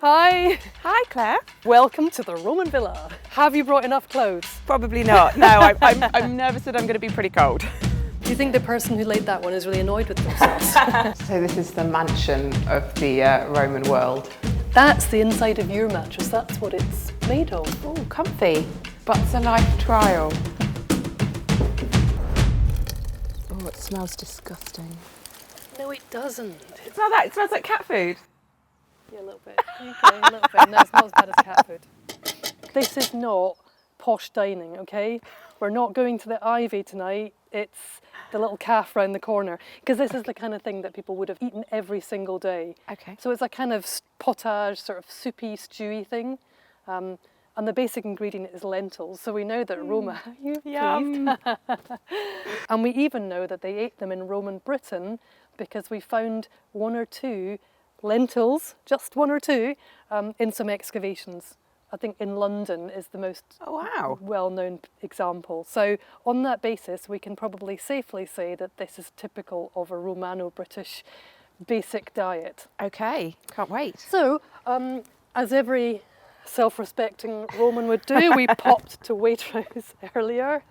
Hi. Hi, Claire. Welcome to the Roman villa. Have you brought enough clothes? Probably not. No, I'm nervous that I'm going to be pretty cold. Do you think the person who laid that one is really annoyed with themselves? So this is the mansion of the Roman world. That's the inside of your mattress. That's what it's made of. Oh, comfy. Butser life trial. Oh, it smells disgusting. No, it doesn't. It's not that. It smells like cat food. Yeah, a little bit. Okay, a little bit. No, it's not as bad as cat food. This is not posh dining, okay? We're not going to the Ivy tonight. It's the little calf round the corner. Because this is the kind of thing that people would have eaten every single day. Okay. So it's a kind of potage, sort of soupy, stewy thing. And the basic ingredient is lentils. So we know that Roma... Yum. And we even know that they ate them in Roman Britain because we found one or two lentils, just one or two, in some excavations. I think in London is the most well-known example. So on that basis, we can probably safely say that this is typical of a Romano-British basic diet. Okay, can't wait. So, as every self-respecting Roman would do, we popped to Waitrose earlier.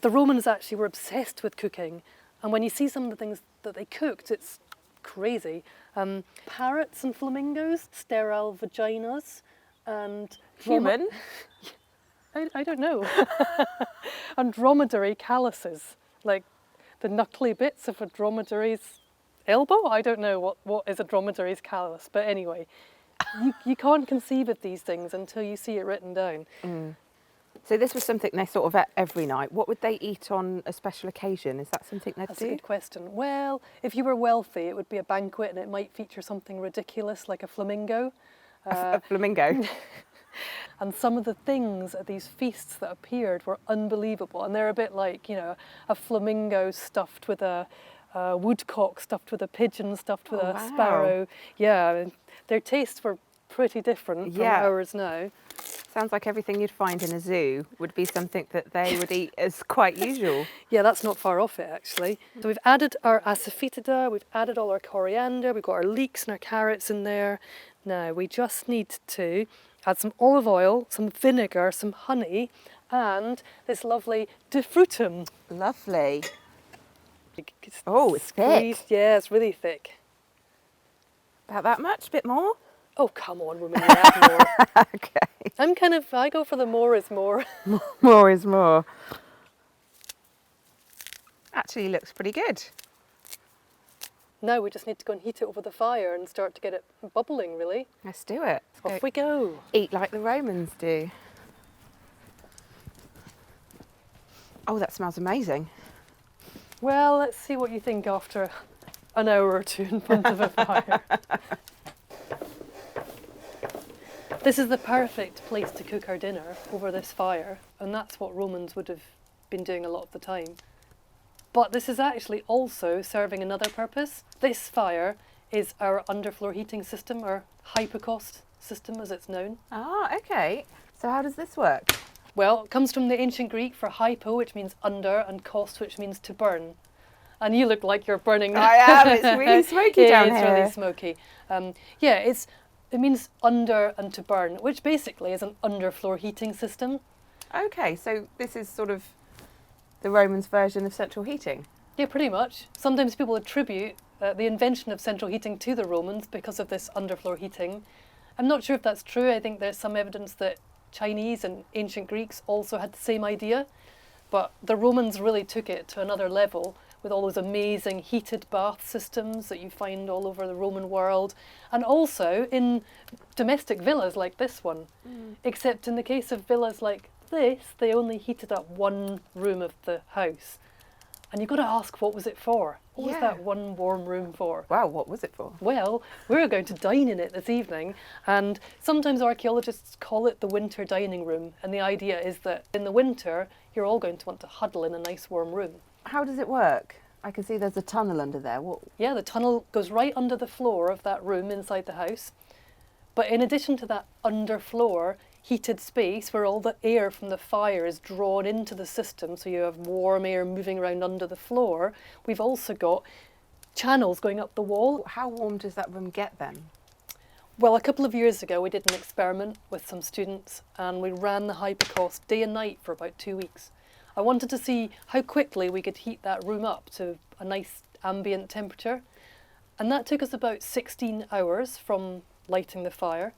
The Romans actually were obsessed with cooking, and when you see some of the things that they cooked, it's crazy. Parrots and flamingos, sterile vaginas, and... Human? I don't know. And dromedary calluses, like the knuckly bits of a dromedary's elbow. I don't know what is a dromedary's callus, but anyway, you can't conceive of these things until you see it written down. Mm. So this was something they sort of ate every night. What would they eat on a special occasion? Is that something they'd do? That's a good question. Well, if you were wealthy, it would be a banquet and it might feature something ridiculous like a flamingo. A flamingo? And some of the things at these feasts that appeared were unbelievable. And they're a bit like, you know, a flamingo stuffed with a woodcock, stuffed with a pigeon, stuffed with a sparrow. Yeah, their tastes were pretty different from ours now. Sounds like everything you'd find in a zoo would be something that they would eat as quite usual. Yeah, that's not far off it, actually. So we've added our asafoetida, we've added all our coriander, we've got our leeks and our carrots in there. Now, we just need to add some olive oil, some vinegar, some honey, and this lovely de frutum. Lovely. Oh, it's thick. Yeah, it's really thick. About that much? A bit more? Oh, come on, woman, you add more. Okay. I go for the more is more. More is more. Actually looks pretty good. Now we just need to go and heat it over the fire and start to get it bubbling, really. Let's do it. Off we go. Eat like the Romans do. Oh, that smells amazing. Well, let's see what you think after an hour or two in front of a fire. This is the perfect place to cook our dinner, over this fire, and that's what Romans would have been doing a lot of the time. But this is actually also serving another purpose. This fire is our underfloor heating system, our Hypocaust system as it's known. Ah, okay. So how does this work? Well, it comes from the ancient Greek for hypo, which means under, and cost, which means to burn. And you look like you're burning. I am. It's really smoky down here. It's really smoky. It means under and to burn, which basically is an underfloor heating system. Okay, so this is sort of the Romans' version of central heating? Yeah, pretty much. Sometimes people attribute the invention of central heating to the Romans because of this underfloor heating. I'm not sure if that's true. I think there's some evidence that Chinese and ancient Greeks also had the same idea, but the Romans really took it to another level with all those amazing heated bath systems that you find all over the Roman world, and also in domestic villas like this one. Except in the case of villas like this, they only heated up one room of the house. And you've got to ask, what was it for? What was that one warm room for? Wow, what was it for? Well, we're going to dine in it this evening, and sometimes archaeologists call it the winter dining room, and the idea is that in the winter, you're all going to want to huddle in a nice warm room. How does it work? I can see there's a tunnel under there. What? Yeah, the tunnel goes right under the floor of that room inside the house. But in addition to that underfloor heated space where all the air from the fire is drawn into the system, so you have warm air moving around under the floor, we've also got channels going up the wall. How warm does that room get then? Well, a couple of years ago, we did an experiment with some students and we ran the Hypocaust day and night for about 2 weeks. I wanted to see how quickly we could heat that room up to a nice ambient temperature. And that took us about 16 hours from lighting the fire.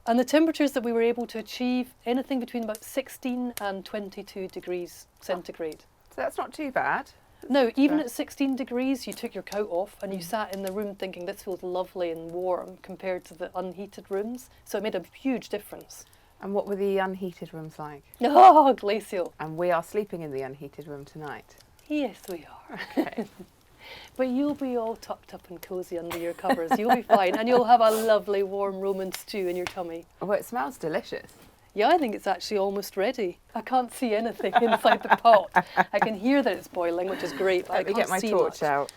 And the temperatures that we were able to achieve, anything between about 16 and 22 degrees centigrade. So that's not too bad. No, even at 16 degrees, you took your coat off and you sat in the room thinking this feels lovely and warm compared to the unheated rooms. So it made a huge difference. And what were the unheated rooms like? Oh, glacial. And we are sleeping in the unheated room tonight. Yes, we are. Okay. But you'll be all tucked up and cosy under your covers. You'll be fine. And you'll have a lovely warm Roman stew in your tummy. Oh, it smells delicious. Yeah, I think it's actually almost ready. I can't see anything inside the pot. I can hear that it's boiling, which is great, but I can't see Let me get my torch much. out.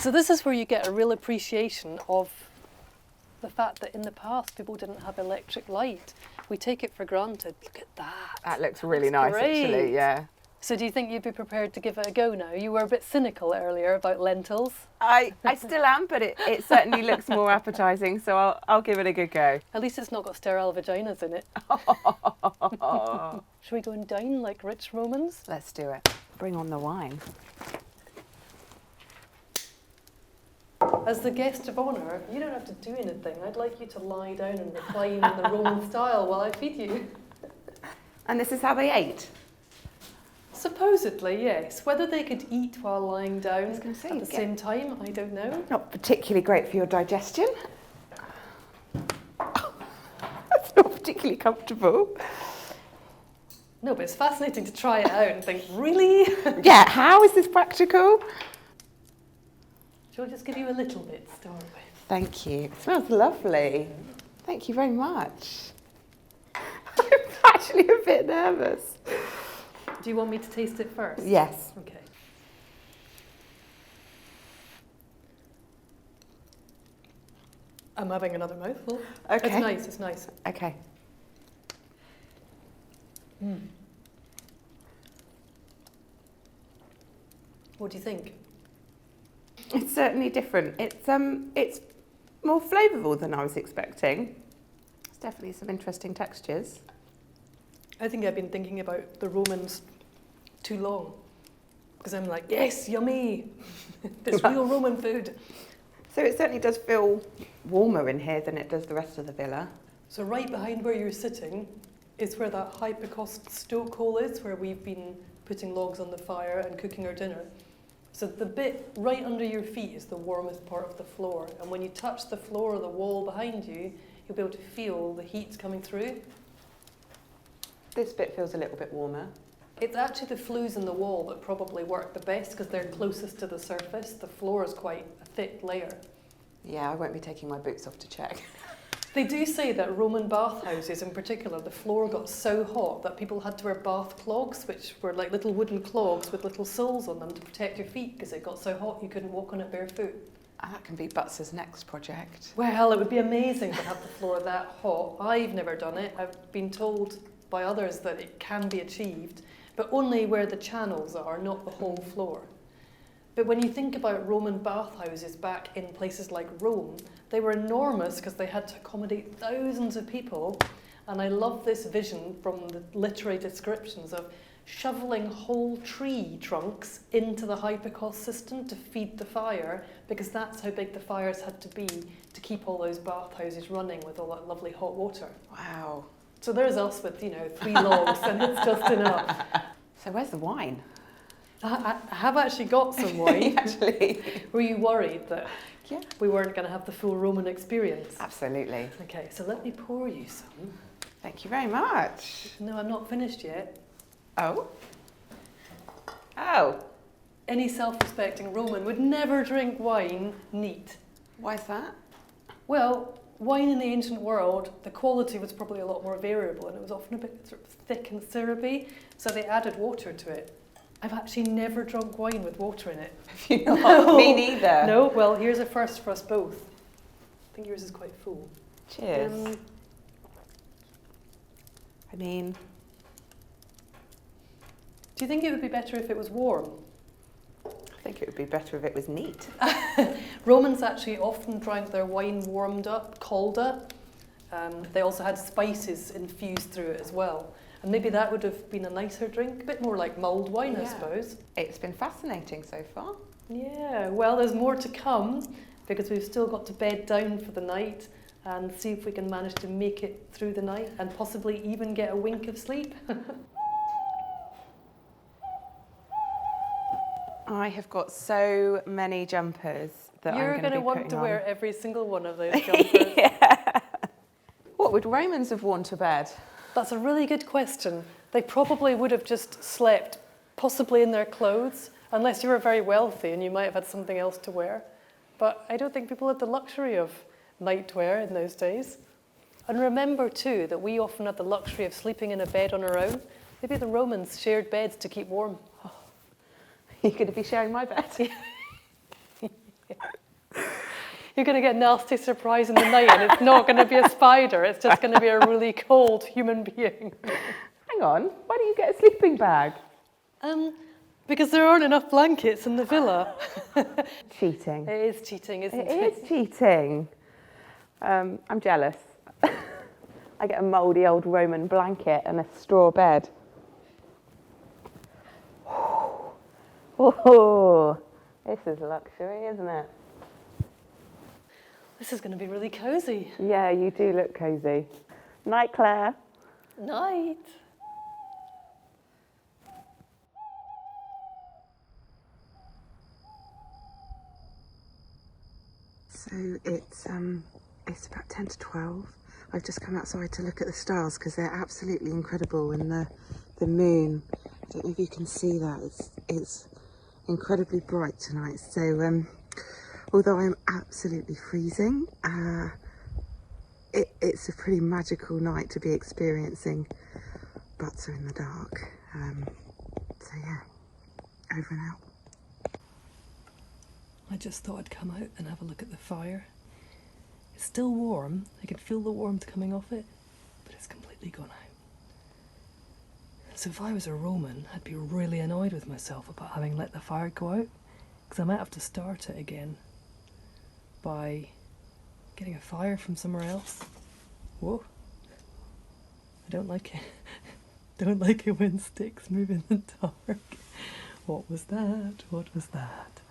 So this is where you get a real appreciation of the fact that in the past people didn't have electric light. We take it for granted. Look at that. That looks really That's nice, great. actually, yeah. So do you think you'd be prepared to give it a go now? You were a bit cynical earlier about lentils. I still am, but it certainly looks more appetising, so I'll give it a good go. At least it's not got sterile vaginas in it. Should we go and dine like rich Romans? Let's do it. Bring on the wine. As the guest of honour, you don't have to do anything. I'd like you to lie down and recline in the Roman style while I feed you. And this is how they ate? Supposedly, yes. Whether they could eat while lying down was gonna say, at the same time, I don't know. Not particularly great for your digestion. That's not particularly comfortable. No, but it's fascinating to try it out and think, really? Yeah, how is this practical? Shall I just give you a little bit to start with? Thank you. It smells lovely. Thank you very much. I'm actually a bit nervous. Do you want me to taste it first? Yes. Okay. I'm having another mouthful. Okay. It's nice, it's nice. Okay. What do you think? It's certainly different. It's more flavourful than I was expecting. There's definitely some interesting textures. I think I've been thinking about the Romans too long. Because I'm like, yes, yummy. This real Roman food. So it certainly does feel warmer in here than it does the rest of the villa. So right behind where you're sitting is where that Hypocaust stoke hole is, where we've been putting logs on the fire and cooking our dinner. So the bit right under your feet is the warmest part of the floor. And when you touch the floor or the wall behind you, you'll be able to feel the heat coming through. This bit feels a little bit warmer. It's actually the flues in the wall that probably work the best because they're closest to the surface. The floor is quite a thick layer. Yeah, I won't be taking my boots off to check. They do say that Roman bathhouses in particular, the floor got so hot that people had to wear bath clogs, which were like little wooden clogs with little soles on them to protect your feet because it got so hot you couldn't walk on it barefoot. That can be Butser's next project. Well, it would be amazing to have the floor that hot. I've never done it. I've been told by others that it can be achieved, but only where the channels are, not the whole floor. But when you think about Roman bathhouses back in places like Rome, they were enormous because they had to accommodate thousands of people. And I love this vision from the literary descriptions of shoveling whole tree trunks into the Hypocaust system to feed the fire, because that's how big the fires had to be to keep all those bathhouses running with all that lovely hot water. Wow. So there's us with, 3 logs and it's just enough. So where's the wine? I have actually got some wine. Actually. Were you worried that Yeah. we weren't going to have the full Roman experience? Absolutely. Okay, so let me pour you some. Thank you very much. No, I'm not finished yet. Oh. Oh. Any self-respecting Roman would never drink wine neat. Why is that? Well, wine in the ancient world, the quality was probably a lot more variable and it was often a bit sort of thick and syrupy, so they added water to it. I've actually never drunk wine with water in it. Have you not? No. Me neither. No, well, here's a first for us both. I think yours is quite full. Cheers. I mean, Do you think it would be better if it was warm? I think it would be better if it was neat. Romans actually often drank their wine warmed up, calda. They also had spices infused through it as well. And maybe that would have been a nicer drink, a bit more like mulled wine, I suppose. It's been fascinating so far. Yeah, well, there's more to come because we've still got to bed down for the night and see if we can manage to make it through the night and possibly even get a wink of sleep. I have got so many jumpers that You're I'm going to want to on. wear every single one of those jumpers. Yeah. What would Romans have worn to bed? That's a really good question. They probably would have just slept, possibly in their clothes, unless you were very wealthy and you might have had something else to wear. But I don't think people had the luxury of nightwear in those days. And remember too that we often had the luxury of sleeping in a bed on our own. Maybe the Romans shared beds to keep warm. Oh. You're going to be sharing my bed? You're going to get a nasty surprise in the night and it's not going to be a spider, it's just going to be a really cold human being. Hang on, why don't you get a sleeping bag? Because there aren't enough blankets in the villa. Cheating. It is cheating, isn't it? It is cheating. I'm jealous. I get a mouldy old Roman blanket and a straw bed. Oh, this is luxury, isn't it? This is going to be really cosy. Yeah, you do look cosy. Night, Claire. Night. So it's about 10 to 12. I've just come outside to look at the stars because they're absolutely incredible, and the moon, I don't know if you can see that, it's incredibly bright tonight. So although I'm absolutely freezing, it's a pretty magical night to be experiencing Butser in the dark. So yeah, over and out. I just thought I'd come out and have a look at the fire. It's still warm, I can feel the warmth coming off it, but it's completely gone out. So if I was a Roman, I'd be really annoyed with myself about having let the fire go out, because I might have to start it again by getting a fire from somewhere else. Whoa. I don't like it. Don't like it when sticks move in the dark. What was that? What was that?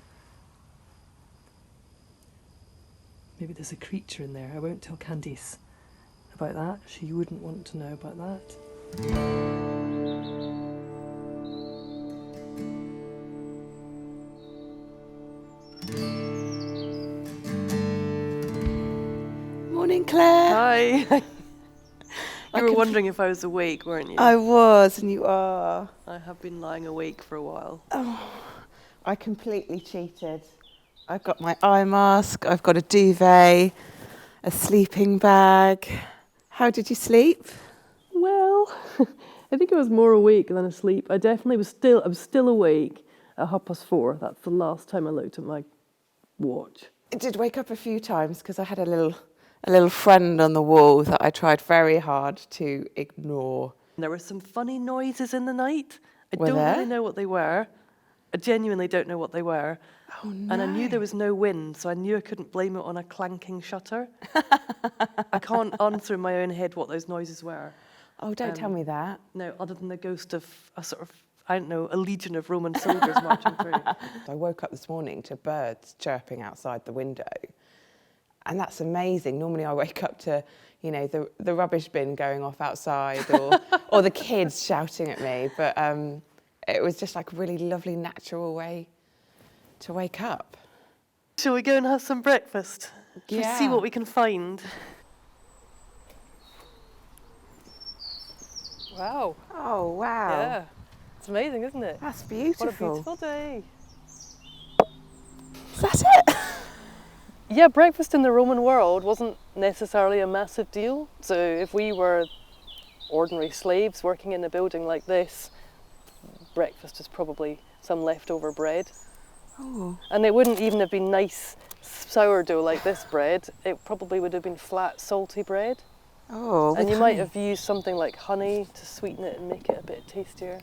Maybe there's a creature in there. I won't tell Candice about that. She wouldn't want to know about that. Morning, Claire. Hi. You were wondering if I was awake, weren't you? I was, and you are. I have been lying awake for a while. Oh, I completely cheated. I've got my eye mask, I've got a duvet, a sleeping bag. How did you sleep? Well, I think I was more awake than asleep. I definitely was still awake at 4:30. That's the last time I looked at my watch. I did wake up a few times because I had a little friend on the wall that I tried very hard to ignore. There were some funny noises in the night. I Were don't there? really know what they were. I genuinely don't know what they were. Oh no. And I knew there was no wind, so I knew I couldn't blame it on a clanking shutter. I can't answer in my own head what those noises were. Oh, don't tell me that. No, other than the ghost of a sort of, I don't know, a legion of Roman soldiers marching through. I woke up this morning to birds chirping outside the window. And that's amazing. Normally I wake up to, the rubbish bin going off outside or the kids shouting at me. But it was just like a really lovely, natural way to wake up. Shall we go and have some breakfast? Shall we see Yeah. what we can find? Wow. Oh, wow. Yeah. It's amazing, isn't it? That's beautiful. What a beautiful day. Is that it? Yeah, breakfast in the Roman world wasn't necessarily a massive deal. So if we were ordinary slaves working in a building like this, breakfast is probably some leftover bread. Oh. And it wouldn't even have been nice sourdough like this bread. It probably would have been flat, salty bread. Oh. And with you might honey. have used something like honey to sweeten it and make it a bit tastier.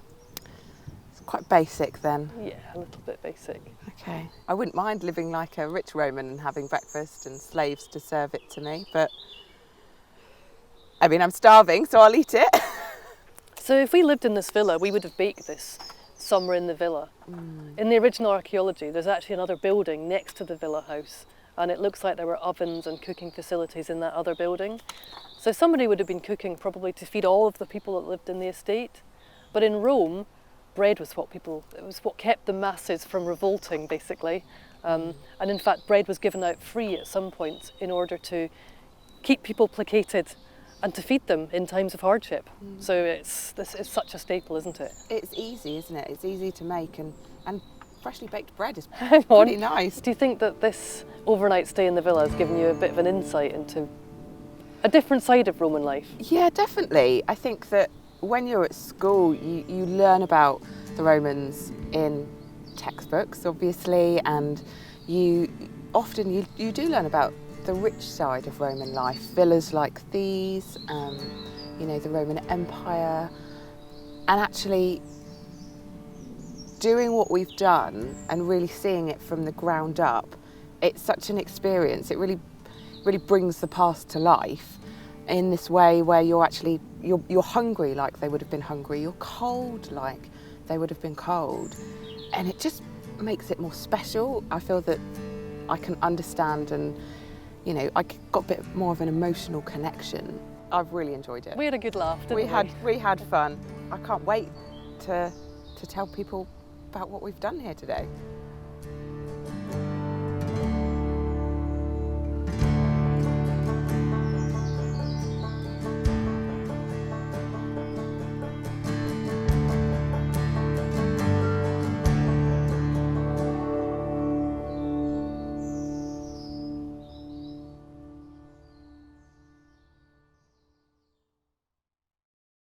It's Quite basic then. Yeah, a little bit basic. Okay. I wouldn't mind living like a rich Roman and having breakfast and slaves to serve it to me, but I mean, I'm starving, so I'll eat it. So if we lived in this villa, we would have baked this somewhere in the villa. In the original archaeology, there's actually another building next to the villa house, and it looks like there were ovens and cooking facilities in that other building. So somebody would have been cooking probably to feed all of the people that lived in the estate. But in Rome, bread was it was what kept the masses from revolting, basically. And in fact, bread was given out free at some point in order to keep people placated and to feed them in times of hardship. So it's such a staple, isn't it? It's easy, isn't it? It's easy to make, and freshly baked bread is Hang on. pretty nice. Do you think that this overnight stay in the villa has given you a bit of an insight into a different side of Roman life? Yeah, definitely. I think that when you're at school, you learn about the Romans in textbooks, obviously, and you do learn about the rich side of Roman life, villas like these, you know, the Roman Empire, and actually doing what we've done and really seeing it from the ground up. It's such an experience. It really brings the past to life in this way where you're hungry like they would have been hungry, you're cold like they would have been cold, and it just makes it more special. I feel that I can understand, and you know, I got a bit more of an emotional connection. I've really enjoyed it. We had a good laugh, didn't we? We had fun. I can't wait to tell people about what we've done here today.